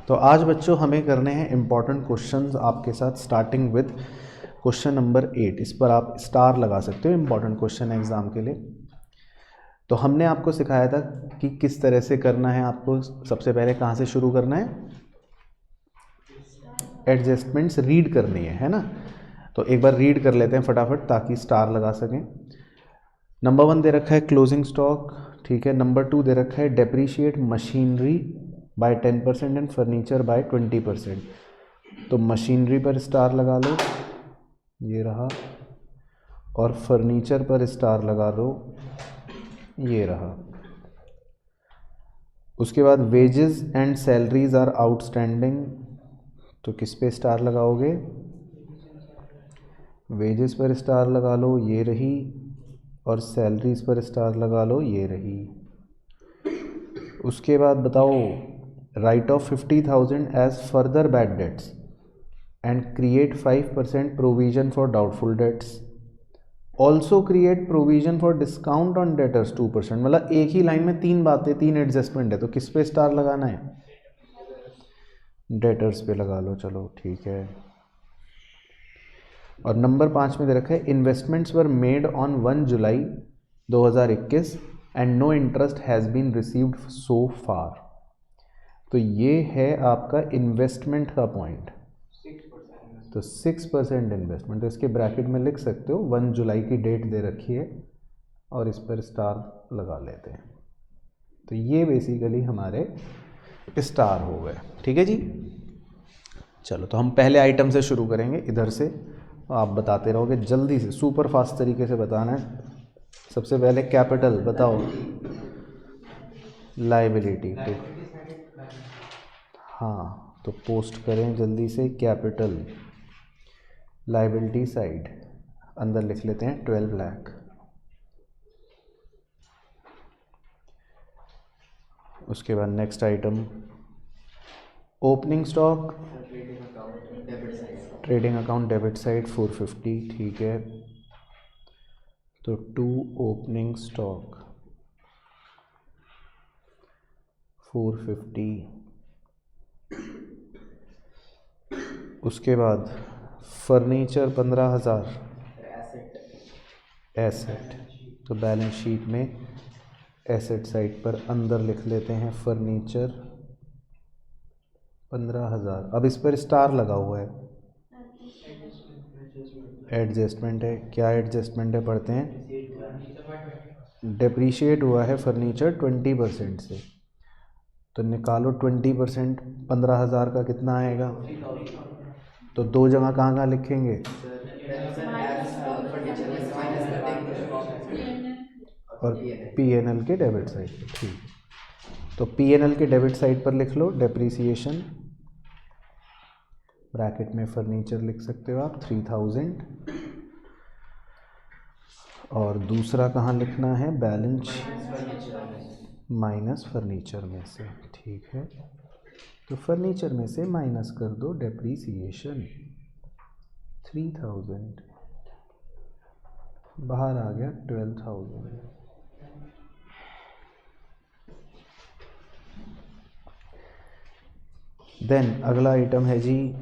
तो आज बच्चों हमें करने हैं इम्पॉर्टेंट क्वेश्चंस आपके साथ, स्टार्टिंग विद क्वेश्चन नंबर 8। इस पर आप स्टार लगा सकते हो, इम्पॉर्टेंट क्वेश्चन है एग्जाम के लिए। तो हमने आपको सिखाया था कि किस तरह से करना है। आपको सबसे पहले कहाँ से शुरू करना है, एडजस्टमेंट्स रीड करनी है ना। तो एक बार रीड कर लेते हैं फटाफट ताकि स्टार लगा सकें। नंबर 1 दे रखा है क्लोजिंग स्टॉक, ठीक है। नंबर 2 दे रखा है depreciate machinery by 10% and furniture by 20%। तो मशीनरी पर स्टार लगा लो, ये रहा, और फर्नीचर पर स्टार लगा लो, ये रहा। उसके बाद wages and salaries are outstanding, तो किस पे स्टार लगाओगे, वेजेस पर स्टार लगा लो, ये रही, और सैलरीज पर स्टार लगा लो, ये रही। उसके बाद बताओ, write off 50,000 as further bad debts and create 5% provision for doubtful debts, also create provision for discount on debtors 2%। मतलब एक ही लाइन में तीन बातें, तीन एडजस्टमेंट है, तो किस पे स्टार लगाना है, डेटर्स पे लगा लो, चलो ठीक है। और नंबर 5 में दे रखा है investments were made on 1 July 2021 and no interest has been received so far. तो ये है आपका इन्वेस्टमेंट का पॉइंट। तो 6% इन्वेस्टमेंट, तो इसके ब्रैकेट में लिख सकते हो 1 जुलाई की डेट दे रखी है और इस पर स्टार लगा लेते हैं। तो ये बेसिकली हमारे स्टार हो गए, ठीक है जी। चलो तो हम पहले आइटम से शुरू करेंगे, इधर से आप बताते रहोगे, जल्दी से सुपर फास्ट तरीके से बताना है। सबसे पहले कैपिटल बताओ, लाइबिलिटी। तो हाँ, तो पोस्ट करें जल्दी से, कैपिटल लाइबिलिटी साइड अंदर लिख लेते हैं 12 लाख। उसके बाद next item opening stock, trading account debit side 450, ठीक है। तो टू ओपनिंग स्टॉक 450। उसके बाद फर्नीचर 15,000 एसेट, तो बैलेंस शीट में एसेट साइड पर अंदर लिख लेते हैं फर्नीचर 15,000। अब इस पर स्टार लगा हुआ है, एडजस्टमेंट है। क्या एडजस्टमेंट है पढ़ते हैं, डेप्रीशिएट हुआ है फर्नीचर 20% से, तो निकालो 20%, 15,000 का कितना आएगा। तो दो जगह कहाँ कहाँ लिखेंगे, और पीएनएल के डेबिट साइड पर, ठीक। तो पीएनएल के डेबिट साइड पर लिख लो डेप्रीसिएशन, ब्रैकेट में फर्नीचर लिख सकते हो आप 3,000, और दूसरा कहाँ लिखना है, बैलेंस माइनस फर्नीचर में से, ठीक है। तो फर्नीचर में से माइनस कर दो डेप्रीसिएशन 3,000, बाहर आ गया 12,000। देन अगला आइटम है जी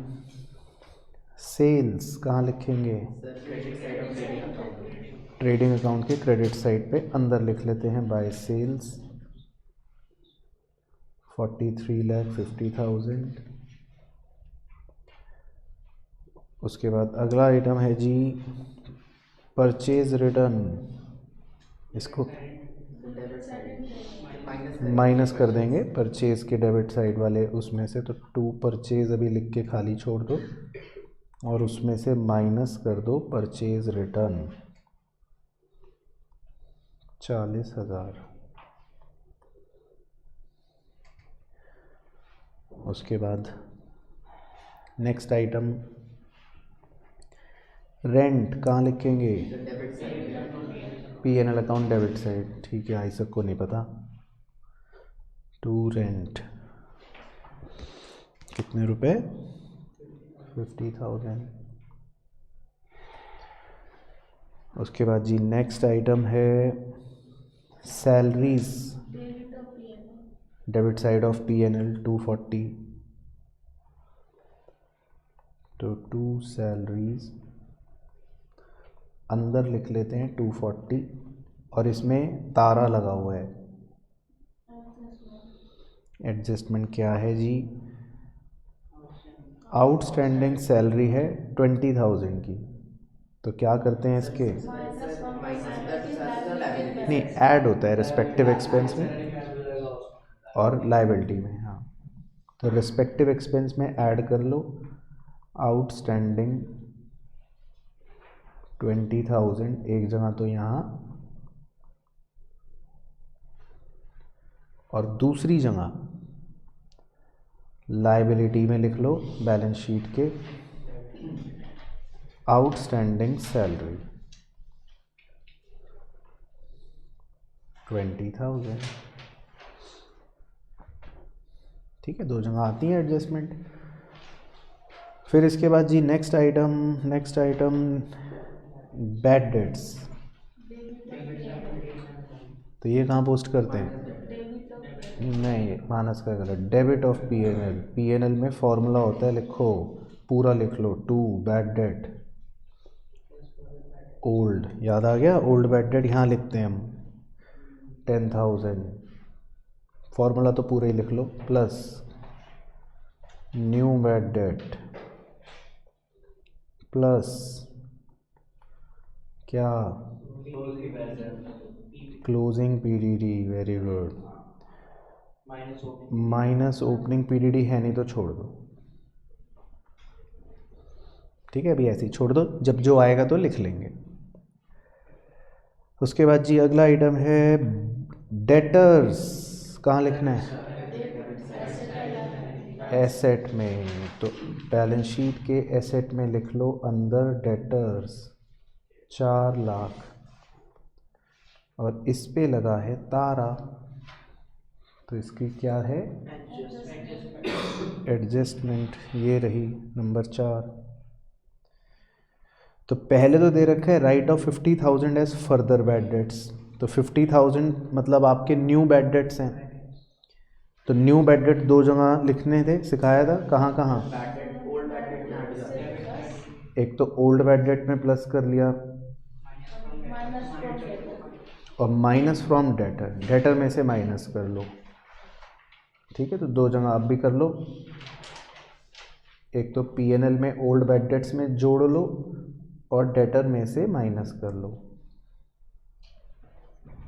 सेल्स, कहाँ लिखेंगे, ट्रेडिंग अकाउंट के क्रेडिट साइड पे अंदर लिख लेते हैं बाय सेल्स 43,50,000। उसके बाद अगला आइटम है जी परचेज रिटर्न, इसको माइनस कर देंगे परचेज के डेबिट साइड वाले उसमें से। तो टू परचेज अभी लिख के खाली छोड़ दो और उसमें से माइनस कर दो परचेज रिटर्न 40,000। उसके बाद नेक्स्ट आइटम रेंट, कहाँ लिखेंगे, पीएनएल अकाउंट डेबिट साइड, ठीक है। आई सबको नहीं पता। टू रेंट कितने रुपए, 50,000। उसके बाद जी नेक्स्ट आइटम है salaries, debit side of PNL 240। तो 2 सैलरीज अंदर लिख लेते हैं 240 और इसमें तारा लगा हुआ है। एडजस्टमेंट क्या है जी? आउटस्टैंडिंग सैलरी है 20,000 की, तो क्या करते हैं इसके नहीं ऐड होता है रिस्पेक्टिव एक्सपेंस में और लाइबिलिटी में। हाँ, तो रिस्पेक्टिव एक्सपेंस में ऐड कर लो आउटस्टैंडिंग 20,000 एक जगह तो यहाँ, और दूसरी जगह लाइबिलिटी में लिख लो बैलेंस शीट के आउटस्टैंडिंग सैलरी 20,000। ठीक है, 2 जगह आती है एडजस्टमेंट। फिर इसके बाद जी नेक्स्ट आइटम बैड डेट्स। तो ये कहाँ पोस्ट करते हैं? नहीं, मानस का गलत, डेबिट ऑफ पीएनएल। पीएनएल में फॉर्मूला होता है, लिखो पूरा लिख लो, 2 बैड डेट ओल्ड, याद आ गया? ओल्ड बैड डेट यहाँ लिखते हैं हम 10,000, फॉर्मूला तो पूरा ही लिख लो, plus new bad debt plus क्या? Closing PDD. Very good. Minus opening PDD है नहीं तो छोड़ दो। ठीक है, अभी ऐसे ही छोड़ दो, जब जो आएगा तो लिख लेंगे। उसके बाद जी अगला आइटम है डेटर्स। कहाँ लिखना है? एसेट में। तो बैलेंस शीट के एसेट में लिख लो अंदर डेटर्स 4 लाख, और इस पे लगा है तारा, तो इसकी क्या है? एडजस्टमेंट। ये रही नंबर 4। तो पहले तो दे रखा है write off 50,000 as further bad debts, तो 50,000 मतलब आपके न्यू बैड डेट्स हैं। तो न्यू बैड डेट 2 जगह लिखने थे, सिखाया था, कहाँ कहाँ? एक तो ओल्ड बैड डेट में प्लस कर लिया और माइनस फ्रॉम डेटर, डेटर में से माइनस कर लो। ठीक है, तो 2 जगह आप भी कर लो, एक तो पीएनएल में ओल्ड बैड डेट्स में जोड़ लो और डेटर में से माइनस कर लो।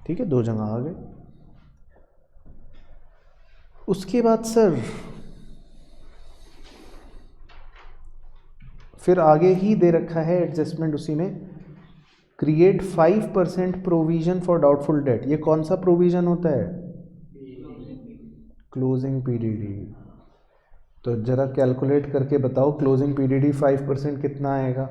ठीक है, 2 जगह आ गए। उसके बाद सर फिर आगे ही दे रखा है एडजस्टमेंट उसी में, create 5% provision for doubtful debt. ये कौन सा प्रोविजन होता है? Closing PDD. तो जरा कैलकुलेट करके बताओ, क्लोजिंग पीडीडी 5% कितना आएगा?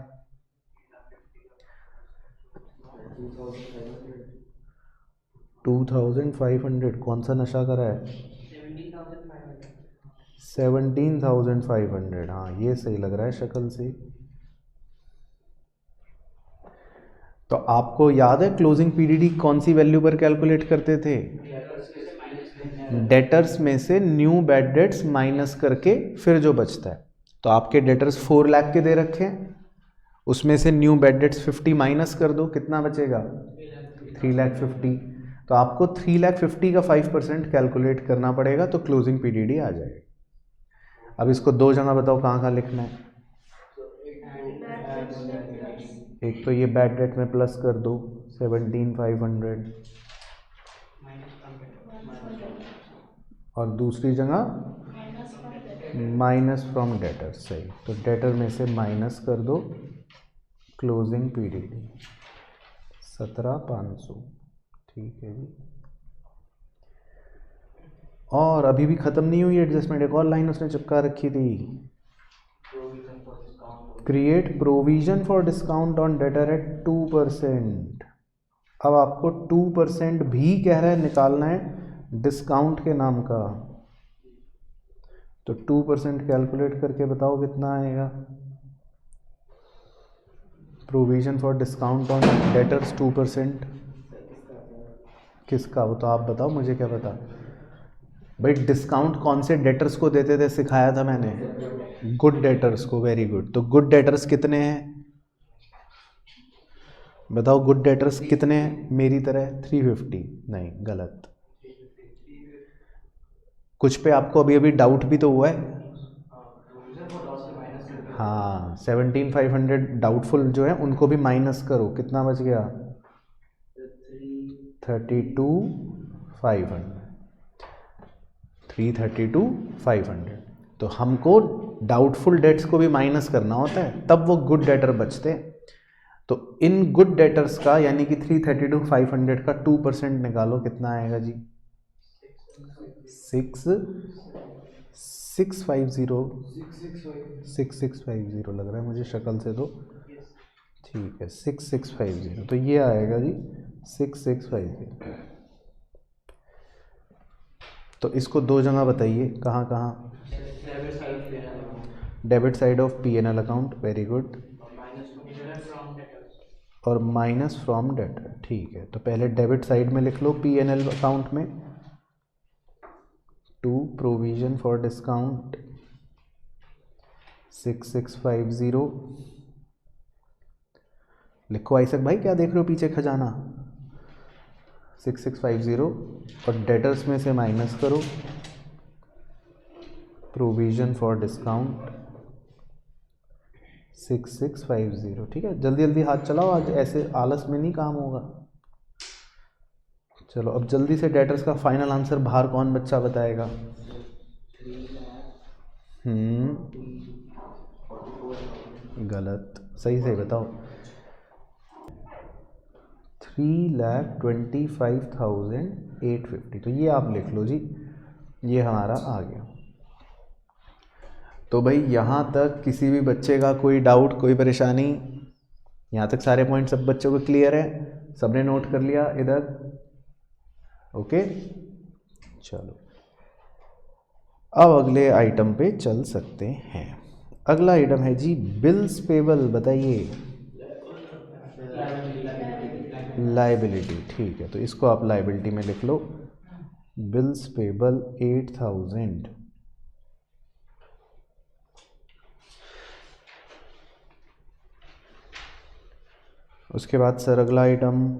2,500। कौन सा नशा करा है? 17,500। हाँ, ये सही लग रहा है शक्ल से। तो आपको याद है क्लोजिंग पीडीडी कौन सी वैल्यू पर कैलकुलेट करते थे? डेटर्स में से न्यू बैड डेट्स माइनस करके फिर जो बचता है। तो आपके डेटर्स 4 लाख के दे रखे हैं, उसमें से न्यू बैड डेट्स 50 माइनस कर दो, कितना बचेगा? 3,50,000। तो आपको 3,50,000 का 5% कैलकुलेट करना पड़ेगा, तो क्लोजिंग पीडीडी आ जाएगा। अब इसको 2 जगह बताओ कहाँ कहाँ लिखना है? एक तो ये बैड डेट में प्लस कर दो 17,500, और दूसरी जगह माइनस फ्रॉम डेटर। सही, तो डेटर में से माइनस कर दो क्लोजिंग पीडीडी 17,500। ठीक है जी। और अभी भी ख़त्म नहीं हुई एडजस्टमेंट, एक और लाइन उसने चिपका रखी थी, create provision for discount on debtor at 2%। अब आपको 2% भी कह रहा है निकालना है डिस्काउंट के नाम का, तो 2% कैलकुलेट करके बताओ कितना आएगा? Provision for discount on debtors 2%। किसका? वो तो आप बताओ, मुझे क्या पता भाई। डिस्काउंट कौन से डेटर्स को देते थे, सिखाया था मैंने, गुड डेटर्स को, वेरी गुड। तो गुड डेटर्स कितने हैं बताओ, गुड डेटर्स कितने हैं? मेरी तरह 350? नहीं, गलत। कुछ पे आपको अभी अभी डाउट भी तो हुआ है। हाँ, 17,500 डाउटफुल जो है उनको भी माइनस करो, कितना बच गया? 32,500। 332,500। तो हमको डाउटफुल डेट्स को भी माइनस करना होता है, तब वो गुड डेटर बचते हैं। तो इन गुड डेटर्स का यानी कि 332,500 का 2% निकालो, कितना आएगा जी? 6650 लग रहा है मुझे शक्ल से तो। ठीक है, 6650, तो ये आएगा जी 6650। तो इसको दो जगह बताइए, कहाँ कहाँ? Debit side of P N L account, very good. और माइनस फ्रॉम डेटर, ठीक है। तो पहले डेबिट साइड में लिख लो पी एन एल अकाउंट में, टू प्रोविजन फॉर डिस्काउंट 6650। लिखो आइसक भाई, क्या देख रहे हो पीछे खजाना? 6650 और डेटर्स में से माइनस करो प्रोविजन फॉर डिस्काउंट 6650। ठीक है, जल्दी जल्दी हाथ चलाओ, आज ऐसे आलस में नहीं काम होगा। चलो अब जल्दी से डेटर्स का फाइनल आंसर बाहर कौन बच्चा बताएगा? गलत, सही से बताओ। 3,25,850। तो ये आप लिख लो जी, ये हमारा आ गया। तो भाई यहाँ तक किसी भी बच्चे का कोई डाउट, कोई परेशानी? यहाँ तक सारे पॉइंट सब बच्चों को क्लियर है? सबने नोट कर लिया इधर? ओके, चलो अब अगले आइटम पे चल सकते हैं। अगला आइटम है जी बिल्स पेबल, बताइए। लाइबिलिटी, ठीक है। तो इसको आप लाइबिलिटी में लिख लो, बिल्स पेबल 8,000। उसके बाद सर अगला item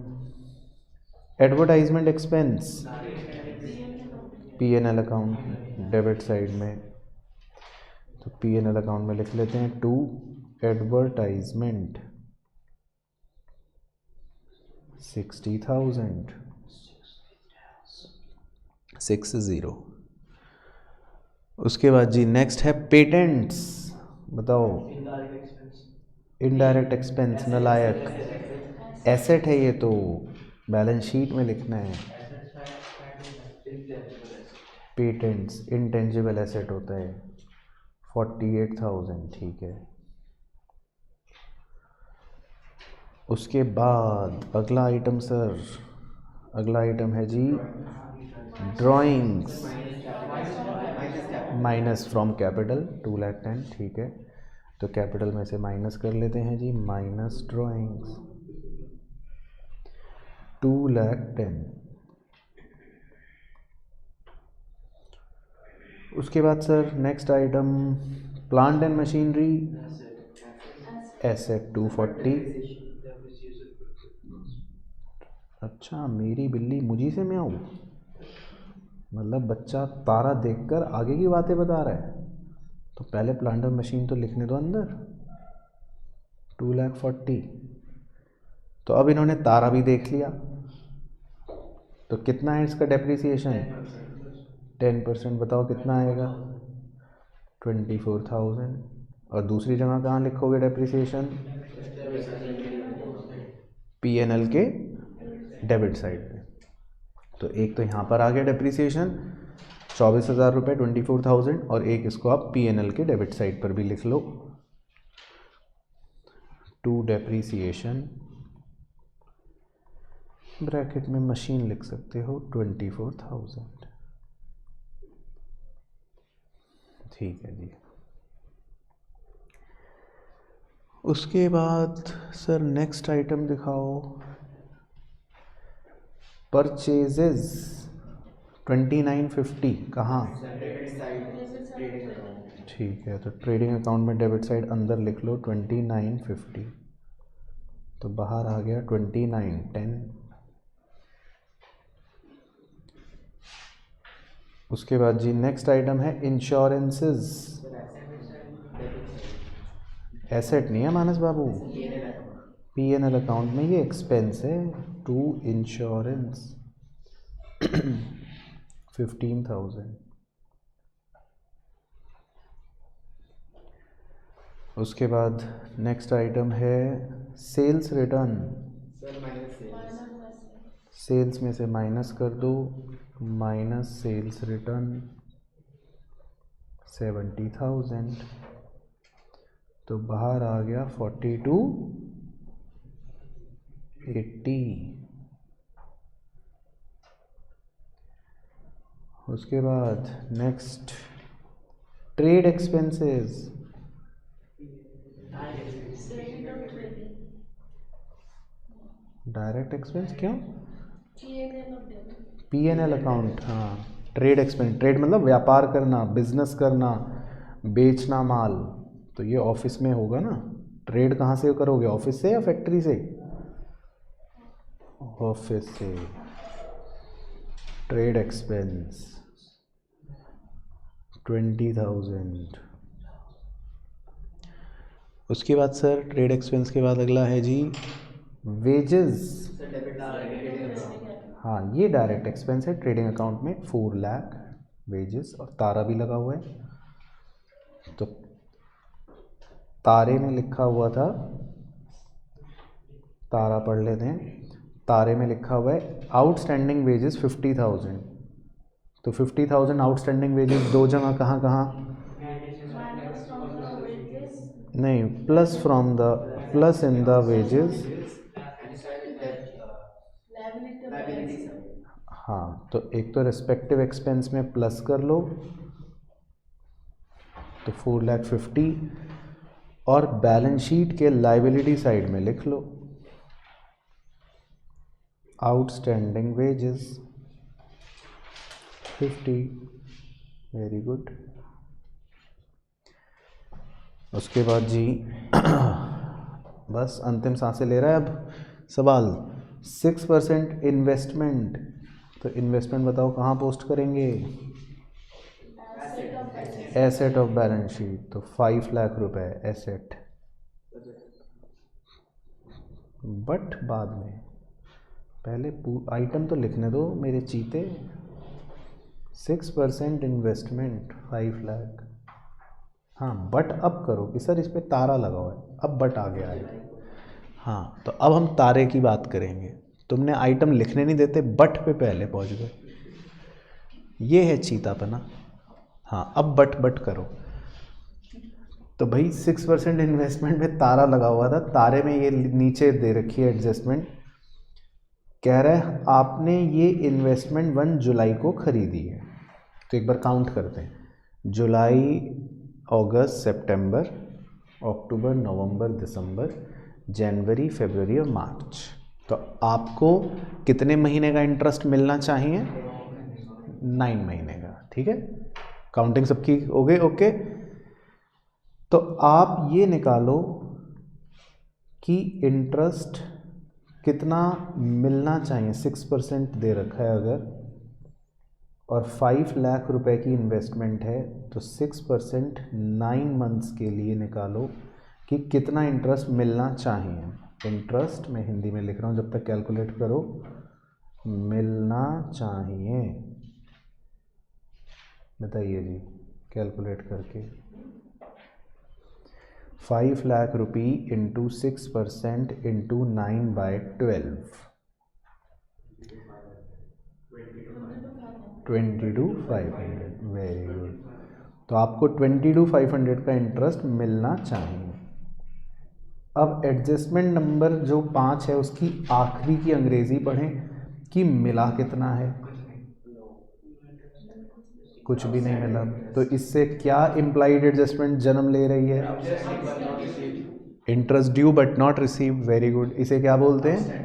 advertisement expense, P N L account, debit side में। तो पी एन एल अकाउंट में लिख लेते हैं टू एडवर्टाइजमेंट 60,000, 60। उसके बाद जी नेक्स्ट है पेटेंट्स, बताओ। इनडायरेक्ट एक्सपेंस, नलायक। एसेट है ये तो, बैलेंस शीट में लिखना है। पेटेंट्स इंटेंजिबल एसेट होता है, 48,000, ठीक है। उसके बाद अगला आइटम सर, अगला आइटम है जी ड्राइंग्स, माइनस फ्रॉम कैपिटल 2,10,000, ठीक है। तो कैपिटल में से माइनस कर लेते हैं जी, माइनस ड्राइंग्स 2,10,000। उसके बाद sir next item plant and machinery, asset 240। अच्छा, मेरी बिल्ली मुझी से मैं आऊँ, मतलब बच्चा तारा देखकर आगे की बातें बता रहा है। तो पहले प्लांट एंड मशीन तो लिखने दो अंदर, 2,40,000। तो अब इन्होंने तारा भी देख लिया, तो कितना है इसका डेप्रिसिएशन? 10%। बताओ कितना आएगा? 24,000। और दूसरी जगह कहाँ लिखोगे डेप्रिसिएशन? पी एन एल के डेबिट साइड पे। तो एक तो यहाँ पर आ गया डेप्रिसिएशन 24,000 रुपये, 24,000। और एक इसको आप पी एन एल के डेबिट साइड पर भी लिख लो, टू डेप्रिसिएशन ब्रैकेट में मशीन लिख सकते हो 24,000, ठीक है जी। उसके बाद सर नेक्स्ट आइटम दिखाओ, परचेजेस, 2950 कहाँ? Debit side trading account. ठीक है, तो ट्रेडिंग अकाउंट में डेबिट साइड अंदर लिख लो 2950, तो बाहर आ गया 2910। उसके बाद जी नेक्स्ट आइटम है इंश्योरेंसेस। एसेट नहीं है मानस बाबू, P&L अकाउंट में ये एक्सपेंस है। To insurance 15,000। उसके बाद नेक्स्ट आइटम है सेल्स रिटर्न। सेल्स में से माइनस कर दो, माइनस सेल्स रिटर्न 70,000, तो बाहर आ गया 4280। उसके बाद next trade expenses. Direct expense क्यों? P&L अकाउंट, हाँ। ट्रेड एक्सपेंस, ट्रेड मतलब व्यापार करना, बिजनेस करना, बेचना माल, तो ये ऑफिस में होगा ना। ट्रेड कहाँ से करोगे, ऑफिस से या फैक्ट्री से? ऑफिस से। Trade expense 20,000। उसके बाद सर ट्रेड एक्सपेंस के बाद अगला है जी वेजेस। हाँ, ये डायरेक्ट एक्सपेंस है ट्रेडिंग अकाउंट में, 4 लाख वेजेस, और तारा भी लगा हुआ है। तो तारे में लिखा हुआ था, तारा पढ़ लेते हैं। तारे में लिखा हुआ है आउटस्टैंडिंग वेजेस 50,000। तो 50,000 आउटस्टैंडिंग वेजेस दो जगह कहाँ कहाँ? नहीं, plus from the, plus in the wages. हाँ, तो एक तो रेस्पेक्टिव एक्सपेंस में प्लस कर लो, तो 4,50,000, और बैलेंस शीट के लाइबिलिटी साइड में लिख लो आउटस्टैंडिंग वेजेस 50। Very good. उसके बाद जी बस अंतिम सांसें ले रहा है अब सवाल। 6% इन्वेस्टमेंट, तो इन्वेस्टमेंट बताओ कहाँ पोस्ट करेंगे? एसेट ऑफ बैलेंस शीट, तो 5 लाख रुपए एसेट, बट बाद में, पहले आइटम तो लिखने दो मेरे चीते। 6% इन्वेस्टमेंट 5 लाख, हाँ, बट अब करो कि सर इस पे तारा लगा हुआ है, अब बट आ गया है। हाँ, तो अब हम तारे की बात करेंगे। तुमने आइटम लिखने नहीं देते, बट पे पहले पहुंच गए, ये है चीतापना। हाँ, अब बट करो। तो भाई 6% इन्वेस्टमेंट में तारा लगा हुआ था, तारे में ये नीचे दे रखी है एडजस्टमेंट। कह रहा है आपने ये इन्वेस्टमेंट 1 जुलाई को खरीदी है। तो एक बार काउंट करते हैं, जुलाई, अगस्त, सितंबर, अक्टूबर, नवंबर, दिसंबर, जनवरी, फरवरी और मार्च। तो आपको कितने महीने का इंटरेस्ट मिलना चाहिए? 9 महीने का। ठीक है, काउंटिंग सबकी हो गई? ओके। तो आप ये निकालो कि इंटरेस्ट कितना मिलना चाहिए। 6% दे रखा है अगर, और 5 लाख रुपए की इन्वेस्टमेंट है, तो 6% 9 मंथ्स के लिए निकालो कि कितना इंटरेस्ट मिलना चाहिए। इंटरेस्ट मैं हिंदी में लिख रहा हूँ, जब तक कैलकुलेट करो। मिलना चाहिए, बताइए जी कैलकुलेट करके। 5 लाख रुपी इंटू 6% इंटू 9/12, 22,500। Very good. तो आपको 22,500 का इंटरेस्ट मिलना चाहिए। अब एडजस्टमेंट नंबर जो 5 है उसकी आखिरी की अंग्रेजी पढ़ें कि मिला कितना है। कुछ भी नहीं मिला, तो इससे क्या इम्प्लाइड एडजस्टमेंट जन्म ले रही है? Interest due but not receive. Very good. इसे क्या बोलते हैं?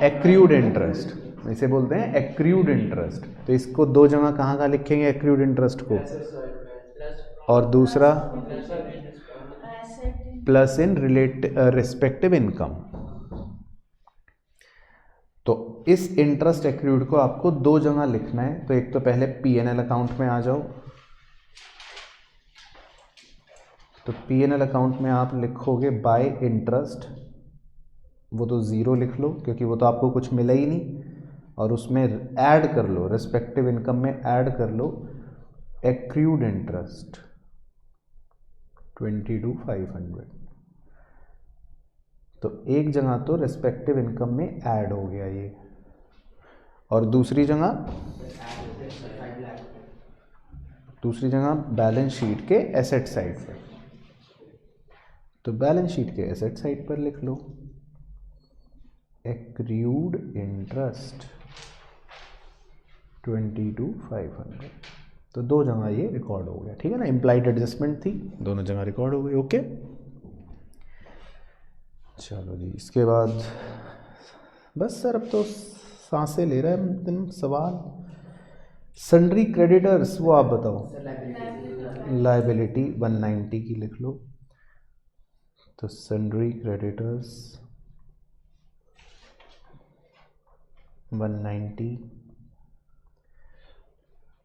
Accrued interest. इसे बोलते हैं एक्रूड इंटरेस्ट। तो इसको दो जगह कहाँ कहाँ लिखेंगे एक्रूड इंटरेस्ट को, और दूसरा प्लस इन रिस्पेक्टिव इनकम। तो इस इंटरेस्ट एक्रूड को आपको दो जगह लिखना है। तो एक तो पहले P&L अकाउंट में आ जाओ। तो P&L अकाउंट में आप लिखोगे बाय इंटरेस्ट, वो तो ज़ीरो लिख लो क्योंकि वो तो आपको कुछ मिला ही नहीं, और उसमें ऐड कर लो, रिस्पेक्टिव इनकम में ऐड कर लो एक्रूड इंटरेस्ट 22,500। तो एक जगह तो रिस्पेक्टिव इनकम में ऐड हो गया ये, और दूसरी जगह बैलेंस शीट के एसेट साइड पर। तो बैलेंस शीट के एसेट साइड पर लिख लो एक्रूड इंटरेस्ट 22,500। तो दो जगह ये रिकॉर्ड हो गया, ठीक है ना, इम्प्लाइड एडजस्टमेंट थी, दोनों जगह रिकॉर्ड हो गई। ओके, चलो जी, इसके बाद बस सर अब तो सांसें ले रहे हैं तुम। सवाल सन्ड्री क्रेडिटर्स, वो आप बताओ। लाइबिलिटी 190 की लिख लो। तो सन्ड्री क्रेडिटर्स 190,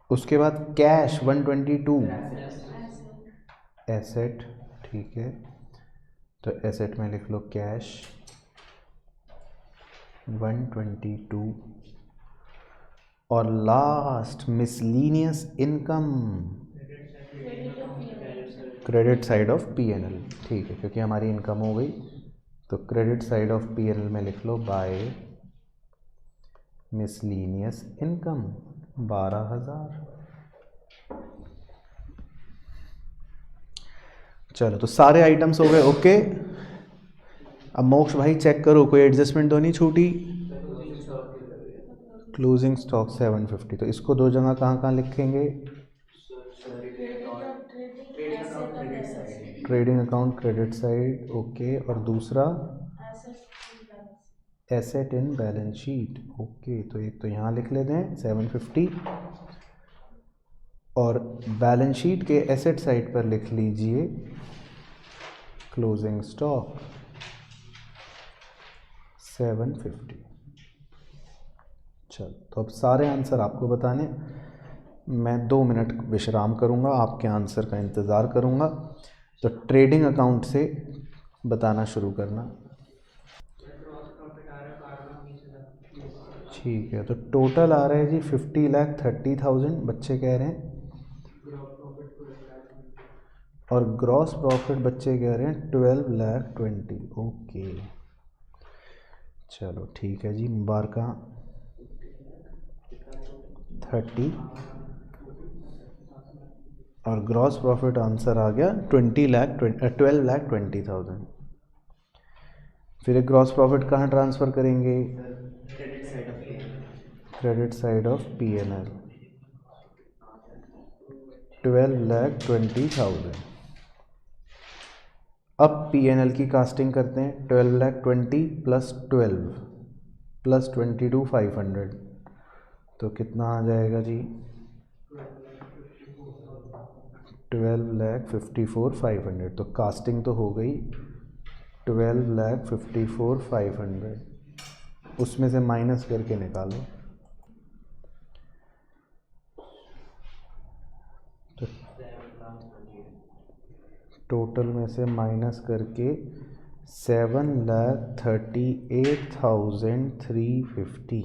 उसके बाद कैश 122 एसेट, ठीक है। तो एसेट में लिख लो कैश 122, और last miscellaneous income credit side of P&L, ठीक है, क्योंकि हमारी इनकम हो गई। तो क्रेडिट साइड ऑफ P&L में लिख लो बाय मिसलीनियस इनकम 12,000। चलो, तो सारे आइटम्स हो गए। ओके, अब मोक्ष भाई चेक करो कोई एडजस्टमेंट तो नहीं छूटी। क्लोजिंग स्टॉक 750, तो इसको दो जगह कहाँ कहाँ लिखेंगे, trading account credit side, okay, और दूसरा asset in balance sheet, okay. तो एक तो यहाँ लिख लेते हैं 750, और बैलेंस शीट के एसेट साइड पर लिख लीजिए क्लोजिंग स्टॉक 750। चल, तो अब सारे आंसर आपको बताने, मैं 2 मिनट विश्राम करूंगा, आपके आंसर का इंतज़ार करूंगा। तो ट्रेडिंग अकाउंट से बताना शुरू करना। ठीक है, तो टोटल आ रहा है जी 50,30,000 बच्चे कह रहे हैं, और ग्रॉस प्रॉफिट बच्चे कह रहे हैं 12,20,000। ओके, चलो ठीक है जी, मुबारक 30, और ग्रॉस प्रॉफिट आंसर आ गया 12,20,000। फिर एक ग्रॉस प्रॉफिट कहाँ ट्रांसफ़र करेंगे, क्रेडिट साइड ऑफ P&L 12,20,000। अब P&L की कास्टिंग करते हैं। 12,20,000 प्लस 12 प्लस 22,500, तो कितना आ जाएगा जी, 12,54,500। तो कास्टिंग तो हो गई 12,54,500, उसमें से माइनस करके निकालो। तो टोटल में से माइनस करके 7,38,350,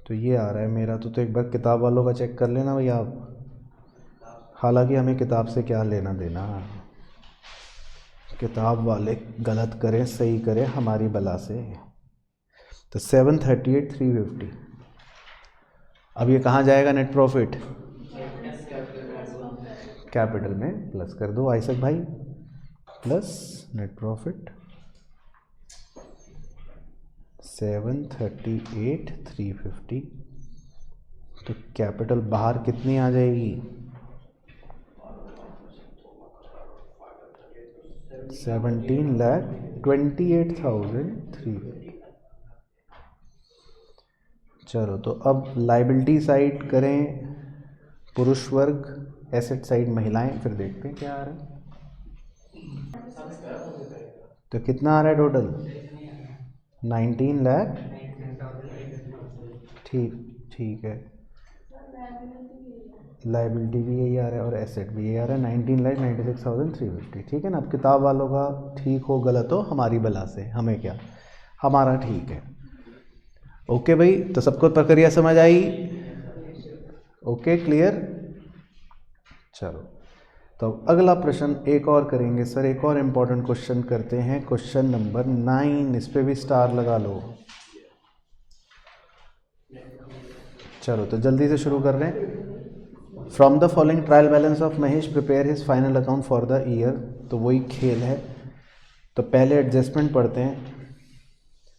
तो ये आ रहा है मेरा। तो एक बार किताब वालों का चेक कर लेना भैया आप। हालांकि हमें किताब से क्या लेना देना, किताब वाले गलत करें सही करें हमारी बला से। तो 7,38,350। अब ये कहाँ जाएगा नेट प्रॉफिट, कैपिटल में प्लस कर दो आयसक भाई, प्लस नेट प्रॉफिट 7,38,350। तो कैपिटल बाहर कितनी आ जाएगी, 17,28,350। चलो तो अब लाइबिलिटी साइड करें पुरुष वर्ग, एसेट साइड महिलाएं, फिर देखते हैं क्या आ रहा है। तो कितना आ रहा है टोटल? 19 लाख। ठीक है, लाइबिलिटी भी यही आ रहा है और एसेट भी यही आ रहा है, 19,96,350। ठीक है ना। अब किताब वालों का ठीक हो गलत हो हमारी बला से, हमें क्या, हमारा ठीक है। ओके भाई, तो सबको प्रक्रिया समझ आई? Okay, clear. चलो तो अगला प्रश्न एक और करेंगे सर, एक और इम्पोर्टेंट क्वेश्चन करते हैं, क्वेश्चन नंबर 9। इस पे भी स्टार लगा लो। चलो तो जल्दी से शुरू कर रहे हैं। From the following trial balance of Mahesh prepare his final account for the year. तो वही खेल है। तो पहले एडजस्टमेंट पढ़ते हैं।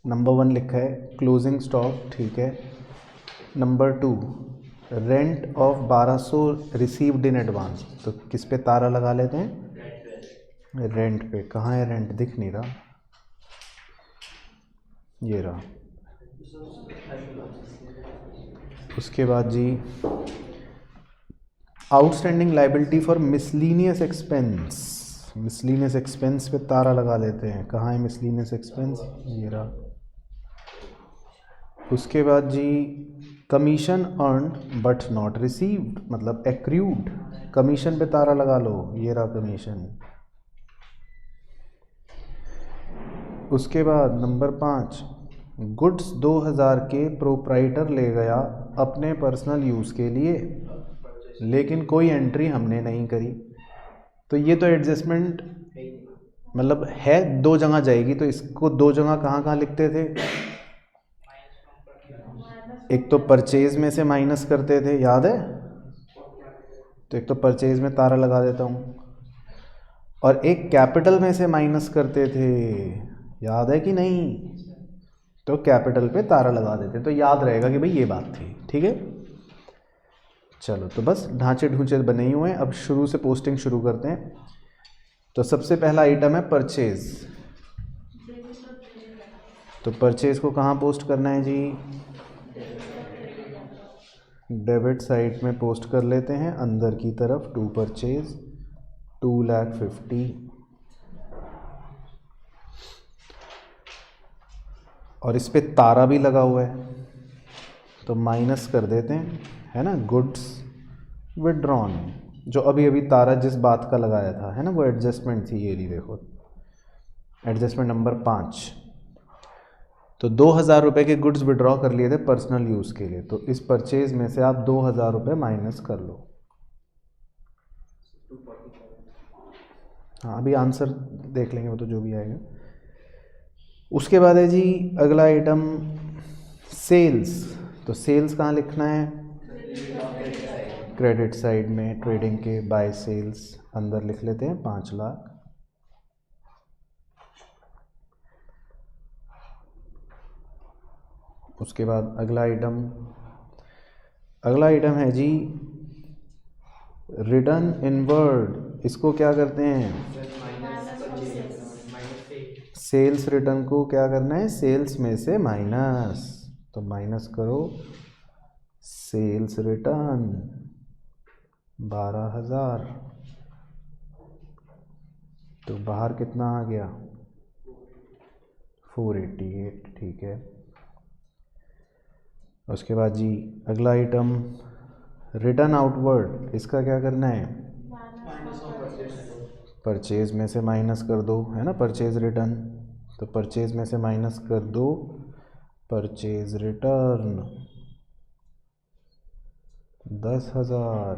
नंबर 1 लिखा है क्लोजिंग स्टॉक, ठीक है। Number 2 rent of 1200 received in advance. तो किस पे तारा लगा लेते हैं? रेंट पे। कहाँ है रेंट? दिख नहीं रहा, ये रहा। उसके बाद जी outstanding liability for miscellaneous expense. Miscellaneous expense पे तारा लगा लेते हैं। कहाँ है मिसलीनियस एक्सपेंस? ये रहा। उसके बाद जी commission earn but not received, मतलब एक्रूड। कमीशन पे तारा लगा लो, ये रहा कमीशन। उसके बाद नंबर 5 गुड्स 2000 के प्रोप्राइटर ले गया अपने पर्सनल यूज़ के लिए, लेकिन कोई एंट्री हमने नहीं करी। तो ये तो एडजस्टमेंट मतलब है, दो जगह जाएगी, तो इसको दो जगह कहाँ कहाँ लिखते थे? एक तो परचेज में से माइनस करते थे, याद है? तो एक तो परचेज में तारा लगा देता हूँ, और एक कैपिटल में से माइनस करते थे, याद है कि नहीं? तो कैपिटल पे तारा लगा देते, तो याद रहेगा कि भाई ये बात थी। ठीक है। चलो तो बस ढांचे ढूंचे बने ही हुए हैं, अब शुरू से पोस्टिंग शुरू करते हैं। तो सबसे पहला आइटम है परचेज। तो परचेज को कहाँ पोस्ट करना है जी? डेबिट साइड में पोस्ट कर लेते हैं, अंदर की तरफ। To purchase 2,50,000। और इस पे तारा भी लगा हुआ है, तो माइनस कर देते हैं, है ना। गुड्स विड्रॉन, जो अभी अभी तारा जिस बात का लगाया था, है ना, वो एडजस्टमेंट थी। ये ली देखो, एडजस्टमेंट नंबर 5। तो 2,000 रुपये के गुड्स विड्रॉ कर लिए थे पर्सनल यूज़ के लिए, तो इस परचेज में से आप 2,000 रुपये माइनस कर लो। हाँ, अभी आंसर देख लेंगे वो तो, जो भी आएगा। उसके बाद है जी अगला आइटम सेल्स। तो सेल्स कहाँ लिखना है? क्रेडिट साइड में, ट्रेडिंग के बाय सेल्स अंदर लिख लेते हैं 5 लाख। उसके बाद अगला आइटम है जी रिटर्न इनवर्ड। इसको क्या करते हैं? सेल्स रिटर्न को क्या करना है? सेल्स में से माइनस। तो माइनस करो सेल्स रिटर्न 12,000। तो बाहर कितना आ गया? 488। ठीक है। उसके बाद जी अगला आइटम रिटर्न आउटवर्ड। इसका क्या करना है? परचेज में से माइनस कर दो, है ना, परचेज रिटर्न। तो परचेज में से माइनस कर दो परचेज रिटर्न 10,000।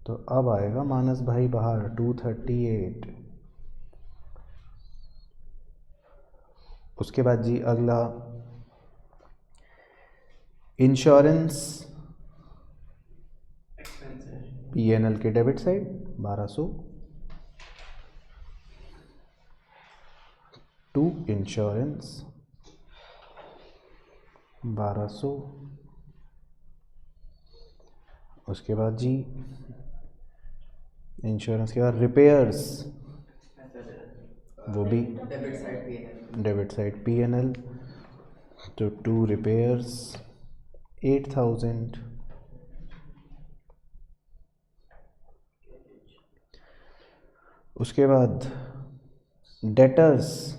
तो अब आएगा मानस भाई बाहर 238। उसके बाद जी अगला इंश्योरेंस पीएनएल के डेबिट साइड 1200 टू इंश्योरेंस 1200। उसके बाद जी इंश्योरेंस के बाद रिपेयर्स, वो भी डेबिट साइड पीएनएल तो 2 रिपेयर्स 8,000। उसके बाद डेटर्स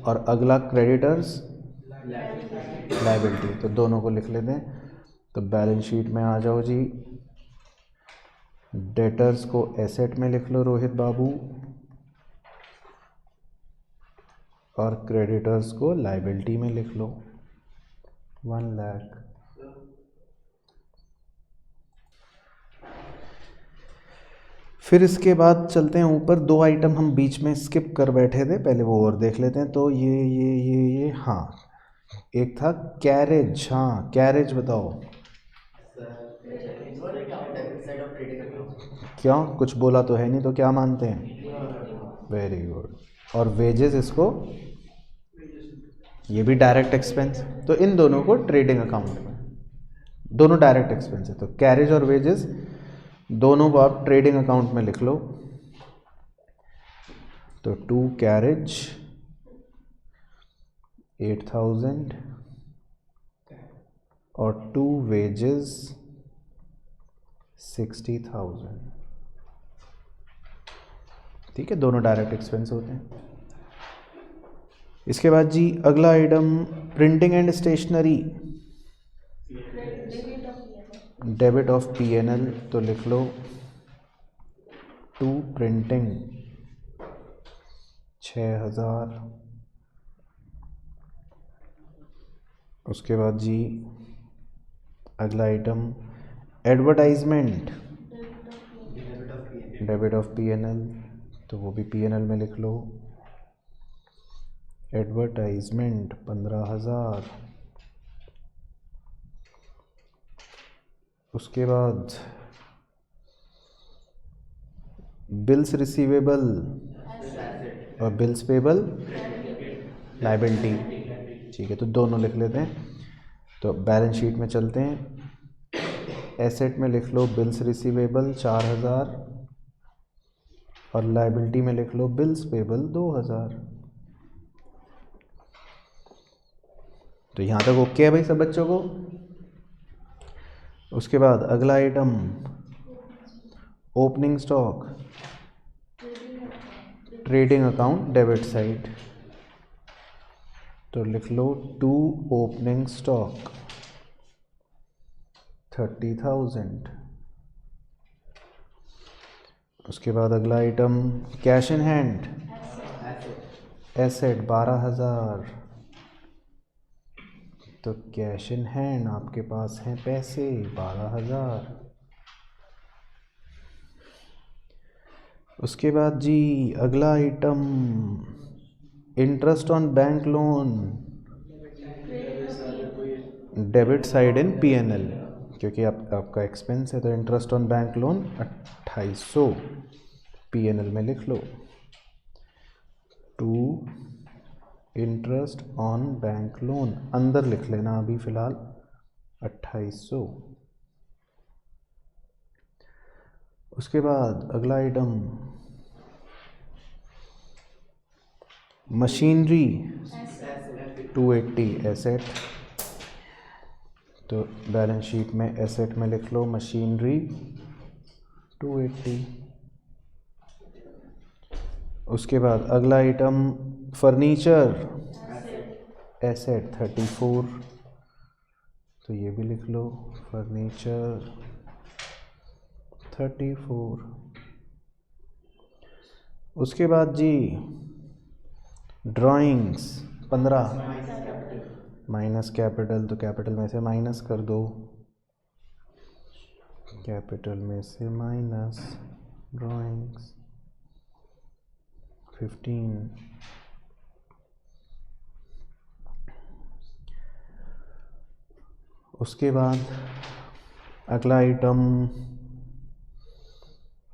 और अगला क्रेडिटर्स लायबिलिटी, तो दोनों को लिख लेते हैं। तो बैलेंस शीट में आ जाओ जी, डेटर्स को एसेट में लिख लो रोहित बाबू, और क्रेडिटर्स को लायबिलिटी में लिख लो 1 लाख। फिर इसके बाद चलते हैं ऊपर। 2 आइटम हम बीच में स्किप कर बैठे थे, पहले वो और देख लेते हैं। तो ये हाँ, एक था कैरेज। हाँ, कैरेज बताओ। Debit side of trading account. क्यों, कुछ बोला तो है नहीं, तो क्या मानते हैं? Very good. और वेजेस, इसको ये भी डायरेक्ट एक्सपेंस, तो इन दोनों को ट्रेडिंग अकाउंट में, दोनों डायरेक्ट एक्सपेंस है। तो कैरेज और वेजेस दोनों को आप ट्रेडिंग अकाउंट में लिख लो। तो 2 कैरेज 8,000 और 2 वेजेस 60,000। ठीक है, दोनों डायरेक्ट एक्सपेंस होते हैं। इसके बाद जी अगला item printing and stationery, debit of PNL. तो लिख लो 2 प्रिंटिंग 6,000। उसके बाद जी अगला item advertisement, debit of PNL. तो वो भी पीएनएल में लिख लो एडवर्टाइजमेंट 15,000। उसके बाद बिल्स रिसीवेबल और बिल्स पेबल लायबिलिटी। ठीक है, तो दोनों लिख लेते हैं। तो बैलेंस शीट में चलते हैं। एसेट में लिख लो बिल्स रिसीवेबल 4,000 और लायबिलिटी में लिख लो बिल्स पेबल 2,000। तो यहाँ तक ओके है भाई सब बच्चों को? उसके बाद अगला item opening stock, trading account debit side. तो लिख लो 2 ओपनिंग स्टॉक 30,000। उसके बाद अगला item cash in hand, asset 12,000। तो कैश इन हैंड आपके पास हैं पैसे 12,000। उसके बाद जी अगला item interest on bank loan, debit side in PNL, क्योंकि आपका एक्सपेंस है। तो interest on bank loan 2,800 PNL में लिख लो 2 इंटरेस्ट ऑन बैंक लोन, अंदर लिख लेना अभी फ़िलहाल 2,800। उसके बाद अगला आइटम मशीनरी 280 एसेट। तो बैलेंस शीट में एसेट में लिख लो मशीनरी 280। उसके बाद अगला आइटम फर्नीचर एसेट 34। तो ये भी लिख लो फर्नीचर 34। उसके बाद जी ड्राइंग्स 15 माइनस कैपिटल। तो कैपिटल में से माइनस कर दो, कैपिटल में से माइनस ड्राइंग्स 15। उसके बाद अगला आइटम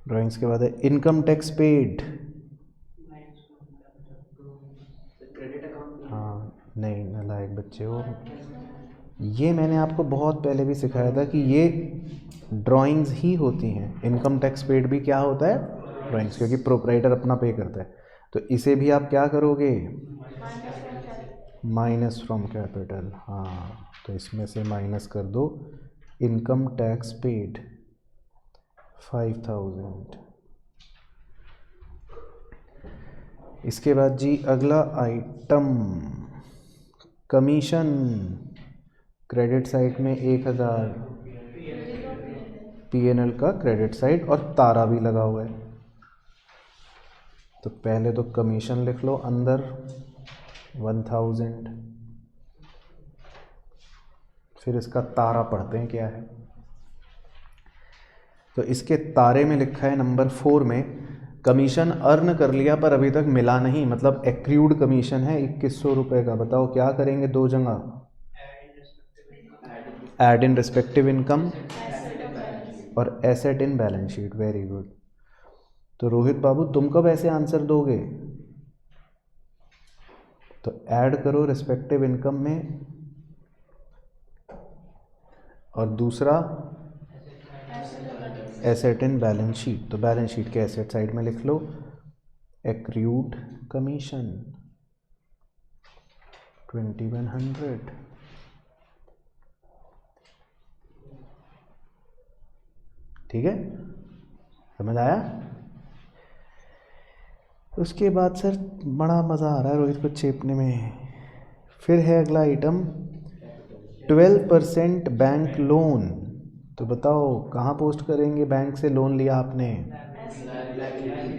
ड्राइंग्स के बाद है इनकम टैक्स पेड। हाँ नहीं, नालायक बच्चे हो। ये मैंने आपको बहुत पहले भी सिखाया था कि ये ड्राइंग्स ही होती हैं। इनकम टैक्स पेड भी क्या होता है? ड्राइंग्स, क्योंकि प्रोप्राइटर अपना पे करता है। तो इसे भी आप क्या करोगे? माइनस फ्रॉम कैपिटल, हाँ तो इसमें से माइनस कर दो इनकम टैक्स पेड 5000। इसके बाद जी अगला आइटम कमीशन, क्रेडिट साइड में 1000, पीएनएल का क्रेडिट साइड और तारा भी लगा हुआ है। तो पहले तो कमीशन लिख लो अंदर 1000, फिर इसका तारा पढ़ते हैं क्या है। तो इसके तारे में लिखा है नंबर 4 में कमीशन अर्न कर लिया पर अभी तक मिला नहीं, मतलब एक्रूड कमीशन है 2100 रुपये का। बताओ क्या करेंगे, दो जगह ऐड इन रिस्पेक्टिव इनकम और asset in balance sheet. Very good. तो रोहित बाबू तुम कब ऐसे आंसर दोगे? तो ऐड करो रिस्पेक्टिव इनकम में और दूसरा एसेट इन बैलेंस शीट। तो बैलेंस शीट के एसेट साइड में लिख लो एक्रूड कमीशन 2100। ठीक है, समझ आया? उसके बाद सर बड़ा मज़ा आ रहा है रोहित को चेपने में। फिर है अगला आइटम 12% बैंक लोन। तो बताओ कहाँ पोस्ट करेंगे, बैंक से लोन लिया आपने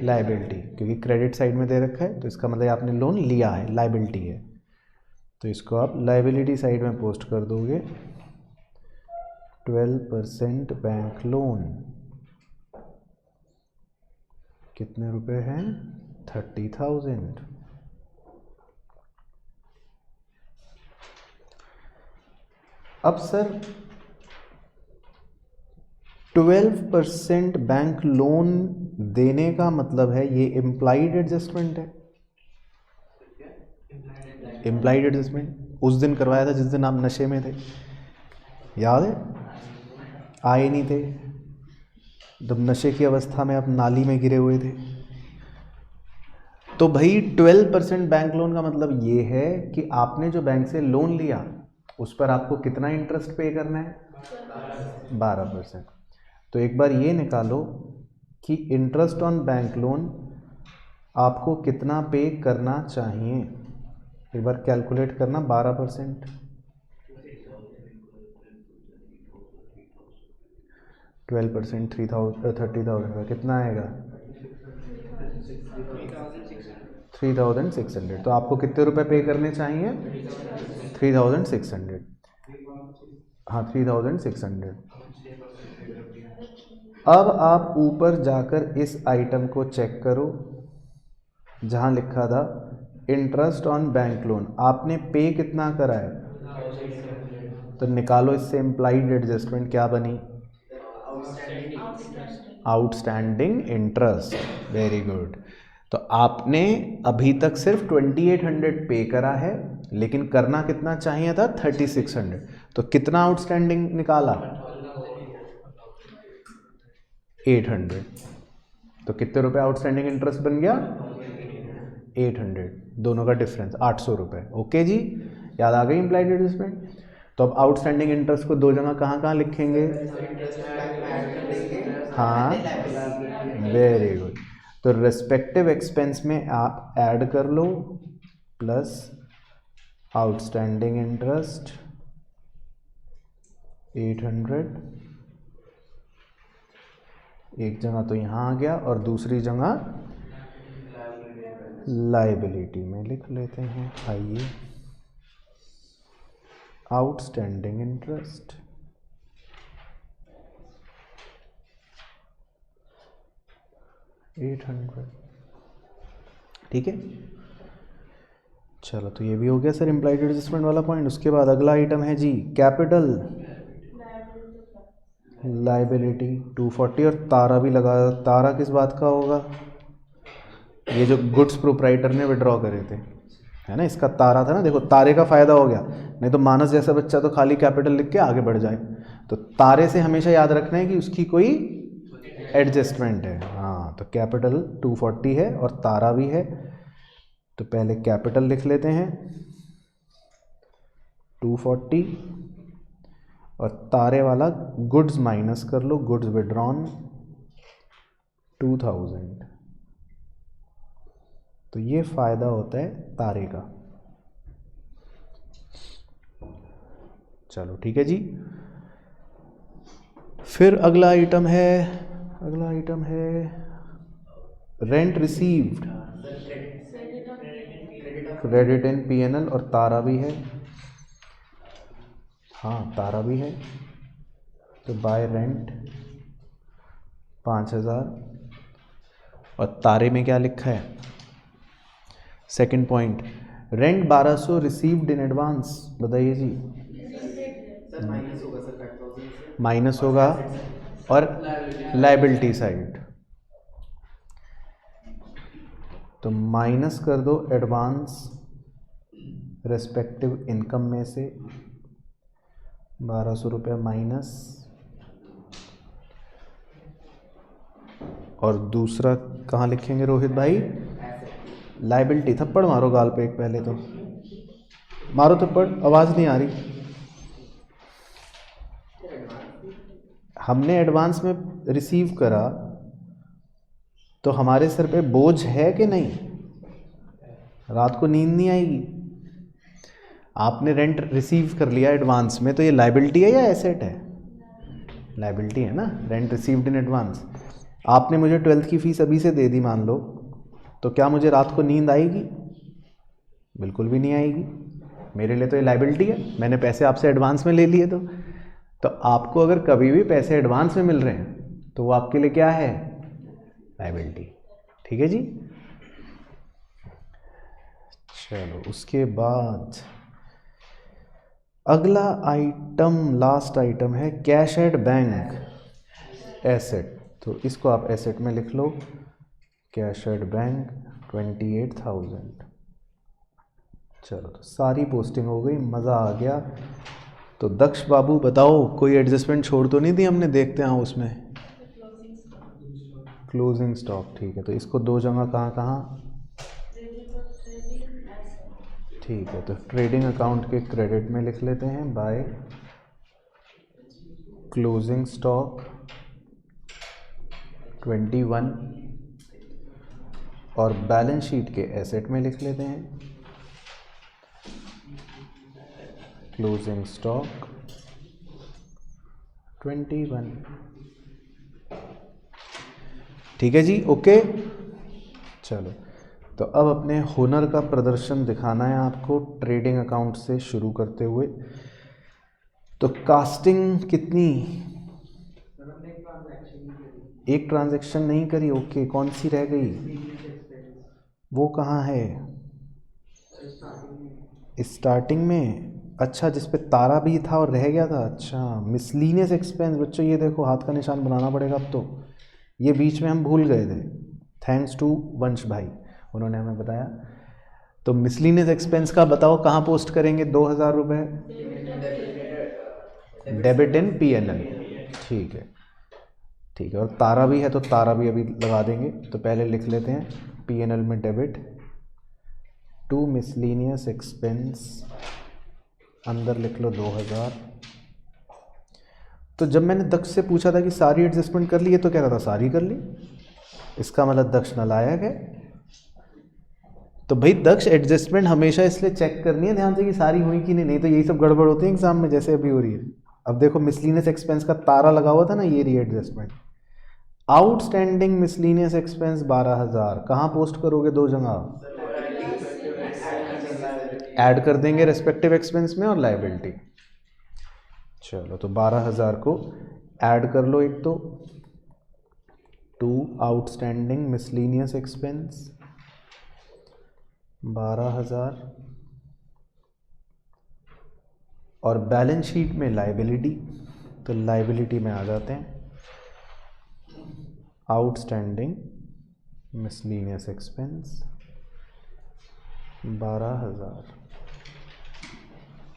लाइबिलिटी, क्योंकि क्रेडिट साइड में दे रखा है तो इसका मतलब आपने लोन लिया है, लाइबिलिटी है, तो इसको आप लाइबिलिटी साइड में पोस्ट कर दोगे 12% बैंक लोन। कितने रुपए हैं? 30,000। अब सर 12% बैंक लोन देने का मतलब है ये इम्प्लाइड एडजस्टमेंट है। इम्प्लाइड एडजस्टमेंट उस दिन करवाया था जिस दिन आप नशे में थे, याद है? आए नहीं थे जब नशे की अवस्था में आप नाली में गिरे हुए थे। तो भाई 12% बैंक लोन का मतलब ये है कि आपने जो बैंक से लोन लिया उस पर आपको कितना इंटरेस्ट पे करना है? 12%। तो एक बार ये निकालो कि इंटरेस्ट ऑन बैंक लोन आपको कितना पे करना चाहिए। एक बार कैलकुलेट करना 12%। 12% 30,000 का कितना आएगा? 3,600। तो आपको कितने रुपए पे करने चाहिए? 3,600। हाँ 3,600। अब आप ऊपर जाकर इस आइटम को चेक करो जहाँ लिखा था इंटरेस्ट ऑन बैंक लोन, आपने पे कितना करा है? तो निकालो इससे इम्प्लाइड एडजस्टमेंट क्या बनी? Outstanding interest. Very good. तो आपने अभी तक सिर्फ 2800 पे करा है, लेकिन करना कितना चाहिए था? 3600। तो कितना आउटस्टैंडिंग निकाला? 800। तो कितने रुपए आउटस्टैंडिंग इंटरेस्ट बन गया? 800। दोनों का डिफरेंस 800 रुपये। ओके जी, याद आ गई इम्प्लाइड एडजस्टमेंट? तो अब आउटस्टैंडिंग इंटरेस्ट को दो जगह कहाँ कहाँ लिखेंगे? हाँ वेरी गुड। तो रिस्पेक्टिव एक्सपेंस में आप ऐड कर लो प्लस आउटस्टैंडिंग इंटरेस्ट 800। एक जगह तो यहाँ आ गया और दूसरी जगह लाइबिलिटी में लिख लेते हैं। आइए, आउटस्टैंडिंग इंटरेस्ट 800। ठीक है, चलो तो ये भी हो गया सर इम्प्लाइड एडजस्टमेंट वाला पॉइंट। उसके बाद अगला आइटम है जी कैपिटल लाइबिलिटी 240 और तारा भी लगा। तारा किस बात का होगा? ये जो गुड्स प्रोप्राइटर ने विड्रॉ करे थे, है ना, इसका तारा था ना। देखो तारे का फ़ायदा हो गया, नहीं तो मानस जैसा बच्चा तो खाली कैपिटल लिख के आगे बढ़ जाए। तो तारे से हमेशा याद रखना है कि उसकी कोई एडजस्टमेंट है। हाँ, तो कैपिटल 240 है और तारा भी है। तो पहले कैपिटल लिख लेते हैं 240 और तारे वाला गुड्स माइनस कर लो, गुड्स विड्रॉन 2000। तो ये फ़ायदा होता है तारे का। चलो ठीक है जी। फिर अगला आइटम है rent received, credit in PNL, और तारा भी है। हाँ तारा भी है। तो बाय रेंट 5000, और तारे में क्या लिखा है? Second point, rent 1200 received in advance. बताइए जी। सर माइनस होगा सर 5000 से। माइनस होगा और लायबिलिटी साइड, तो माइनस कर दो एडवांस रेस्पेक्टिव इनकम में से 1200 रुपये माइनस, और दूसरा कहाँ लिखेंगे रोहित भाई? लायबिलिटी। थप्पड़ मारो गाल पे एक, पहले तो मारो थप्पड़, आवाज़ नहीं आ रही। हमने एडवांस में रिसीव करा तो हमारे सर पे बोझ है कि नहीं? रात को नींद नहीं आएगी। आपने रेंट रिसीव कर लिया एडवांस में, तो ये लायबिलिटी है या एसेट है? लायबिलिटी है ना, रेंट रिसीव्ड इन एडवांस। आपने मुझे 12th की फ़ीस अभी से दे दी मान लो, तो क्या मुझे रात को नींद आएगी? बिल्कुल भी नहीं आएगी। मेरे लिए तो ये लायबिलिटी है, मैंने पैसे आपसे एडवांस में ले लिए। तो आपको अगर कभी भी पैसे एडवांस में मिल रहे हैं तो वो आपके लिए क्या है? लायबिलिटी। ठीक है जी। चलो उसके बाद अगला आइटम, लास्ट आइटम है कैश एट बैंक एसेट। तो इसको आप एसेट में लिख लो, कैश एट बैंक 28,000। चलो तो सारी पोस्टिंग हो गई, मज़ा आ गया। तो दक्ष बाबू बताओ, कोई एडजस्टमेंट छोड़ तो नहीं दी हमने? देखते हैं उसमें क्लोजिंग स्टॉक। ठीक है, तो इसको दो जगह कहाँ? ठीक है, तो ट्रेडिंग अकाउंट के क्रेडिट में लिख लेते हैं बाय क्लोजिंग स्टॉक 21, और बैलेंस शीट के एसेट में लिख लेते हैं क्लोजिंग स्टॉक 21। ठीक है जी, ओके। चलो तो अब अपने हुनर का प्रदर्शन दिखाना है आपको, ट्रेडिंग अकाउंट से शुरू करते हुए। तो कास्टिंग कितनी? एक ट्रांजैक्शन नहीं करी, ओके। कौन सी रह गई? वो कहाँ है? स्टार्टिंग में। अच्छा, जिस पे तारा भी था और रह गया था। अच्छा, मिसलीनियस एक्सपेंस। बच्चों ये देखो, हाथ का निशान बनाना पड़ेगा अब तो, ये बीच में हम भूल गए थे। थैंक्स टू वंश भाई, उन्होंने हमें बताया। तो मिसलीनियस एक्सपेंस का बताओ कहाँ पोस्ट करेंगे? 2000 रुपये डेबिट इन पीएनएल। ठीक है, ठीक है। और तारा भी है तो तारा भी अभी लगा देंगे। तो पहले लिख लेते हैं पीएनएल में डेबिट टू मिसलीनियस एक्सपेंस, अंदर लिख लो 2000। तो जब मैंने दक्ष से पूछा था कि सारी एडजस्टमेंट कर ली है, तो कह रहा था सारी कर ली। इसका मतलब दक्ष नालायक है। तो भाई दक्ष, एडजस्टमेंट हमेशा इसलिए चेक करनी है ध्यान से कि सारी हुई कि नहीं तो यही सब गड़बड़ होती है एग्जाम में, जैसे अभी हो रही है। अब देखो, मिसलीनियस एक्सपेंस का तारा लगा हुआ था ना, ये रही एडजस्टमेंट। आउटस्टैंडिंग मिसलीनियस एक्सपेंस 12,000, कहाँ पोस्ट करोगे? दो जगह ऐड कर देंगे रेस्पेक्टिव एक्सपेंस में और लायबिलिटी। चलो तो 12,000 को ऐड कर लो एक तो टू आउटस्टैंडिंग मिसलीनियस एक्सपेंस 12,000, और बैलेंस शीट में लायबिलिटी। तो लायबिलिटी में आ जाते हैं आउटस्टैंडिंग मिसलीनियस एक्सपेंस 12,000।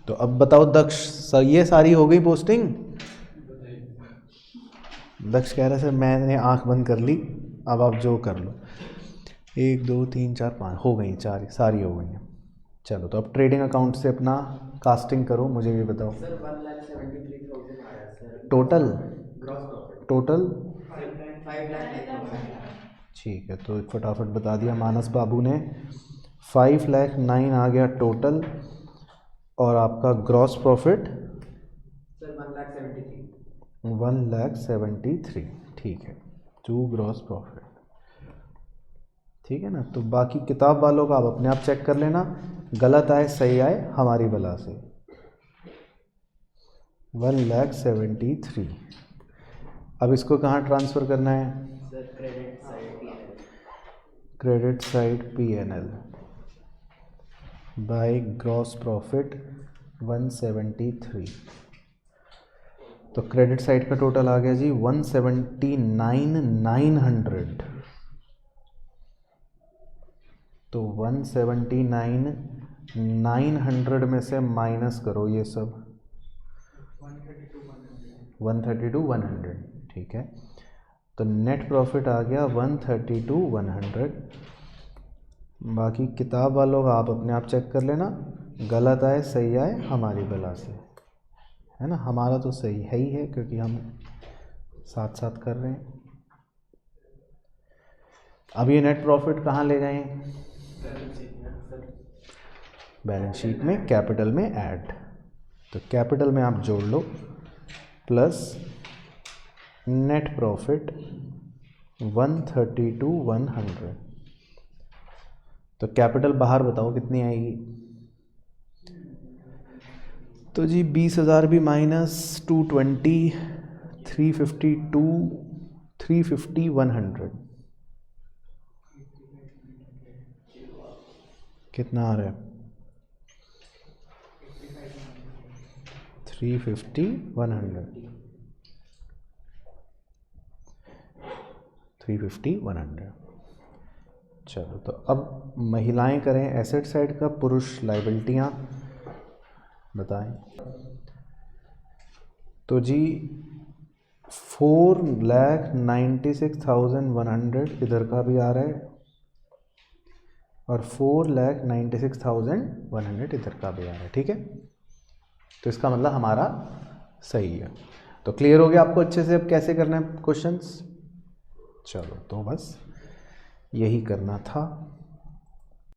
तो अब बताओ दक्ष, सर ये सारी हो गई पोस्टिंग? दक्ष कह रहा सर मैंने आंख बंद कर ली, अब आप जो कर लो। 1 2 3 4 5 हो गई, चार सारी हो गई हैं। चलो तो अब ट्रेडिंग अकाउंट से अपना कास्टिंग करो, मुझे भी बताओ। सर 1,73,000 आ रहा है sir. Total gross profit total 5,09,000। ठीक है, तो फटाफट बता दिया मानस बाबू ने। 5,09,000 आ गया टोटल, और आपका ग्रॉस प्रॉफिट सर 1,73,000। 1,73,000, ठीक है, टू ग्रॉस प्रॉफिट, ठीक है ना। तो बाकी किताब वालों का आप अपने आप चेक कर लेना, गलत आए सही आए हमारी बला से। 1,73,000। अब इसको कहाँ ट्रांसफ़र करना है? Sir credit side P&L। Credit side P&L by gross profit 173। तो क्रेडिट साइड का टोटल आ गया जी 179,900। तो 179,900 में से माइनस करो ये सब, 132,100, ठीक है। तो नेट प्रॉफिट आ गया 132,100। बाकी किताब वालों का आप अपने आप चेक कर लेना, गलत आए सही आए हमारी बला से, है ना। हमारा तो सही है ही है क्योंकि हम साथ साथ कर रहे हैं। अब ये नेट प्रॉफिट कहाँ ले जाएं? बैलेंस शीट में कैपिटल में ऐड। तो कैपिटल में आप जोड़ लो प्लस नेट प्रॉफिट 132,100। तो कैपिटल बाहर बताओ कितनी आएगी? तो जी 20,000 भी माइनस 220, 352, 350, 100 कितना आ रहा है? 350, 100, 350, 100। चलो तो अब महिलाएं करें एसेट साइड का, पुरुष लाइबिलिटियां बताएं। तो जी 4,96,100 इधर का भी आ रहा है, और 4,96,100 इधर का भी आ रहा है, ठीक है। तो इसका मतलब हमारा सही है। तो क्लियर हो गया आपको अच्छे से अब कैसे करना है क्वेश्चंस? चलो तो बस यही करना था।